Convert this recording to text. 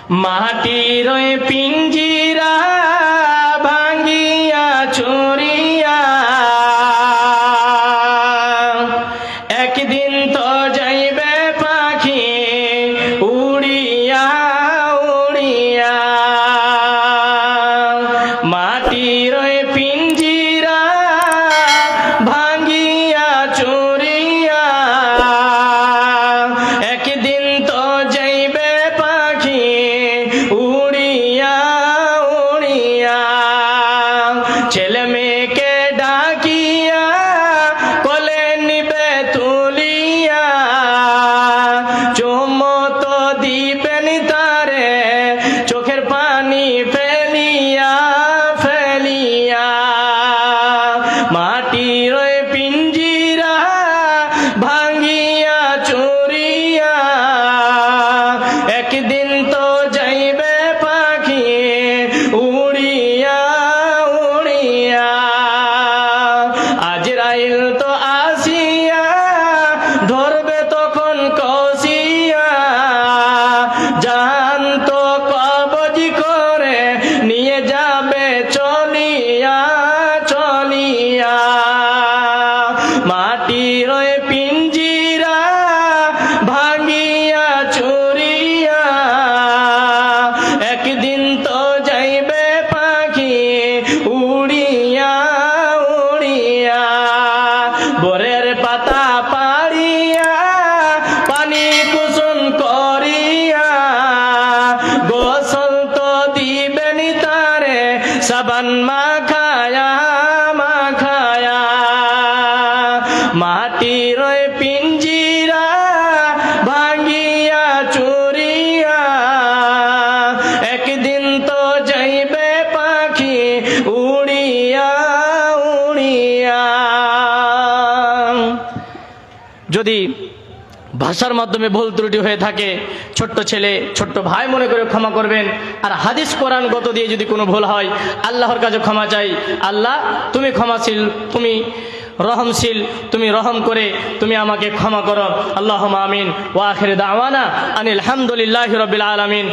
মাটির পিঞ্জিরা ভাঙ্গিয়া চুরিয়া একদিন তো যাইবে পাখি উড়িয়া উড়িয়া। মাটির পিঞ্জিরা ভাঙ্গিয়া চুরিয়া একদিন তো যাইবে পাখি উড়িয়া উড়িয়া। ছেলে মেয়েকে ডাকিয়া কোলে নিবে তুলিয়া চুমো তো দিবেন তারে চোখের পানি ফেলিয়া ফেলিয়া। মাটির পিঞ্জিরা ভাঙ্গিয়া চুরিয়া একদিন তো যাইবে পাখি উড়িয়া উড়িয়া। আজরাইল তো আসিয়া ধরবে তখন কষিয়া জান তো কবজ করে নিয়ে যাবে চলিয়া চলিয়া। মাটির পিঞ্জিরা ভাঙ্গিয়া চুরিয়া একদিন তো যাইবে পাখি উড়িয়া উড়িয়া। বোরের পাতা পাড়িয়া পানি কুসুম করিয়া গোসল তো দিবেন তারে সাবান মাখায়া মাখায়া। মাটির পিঞ্জিরা ভাঙ্গিয়া চুরিয়া একদিন তো যাইবে পাখি উড়িয়া উড়িয়া। যদি ভাষার মাধ্যমে ভুল ত্রুটি হয়ে থাকে ছোট্ট ছেলে ছোট্ট ভাই মনে করে ক্ষমা করবেন। আর হাদিস কোরআন গত দিয়ে যদি কোনো ভুল হয় আল্লাহর কাছে ক্ষমা চাই। আল্লাহ তুমি ক্ষমাশীল, তুমি রহমশীল, তুমি রহম করে তুমি আমাকে ক্ষমা করো। আল্লাহুম্মা আমিন। ওয়া আখির দাওয়ানা আনিল হামদুলিল্লাহি রাব্বিল আলামিন।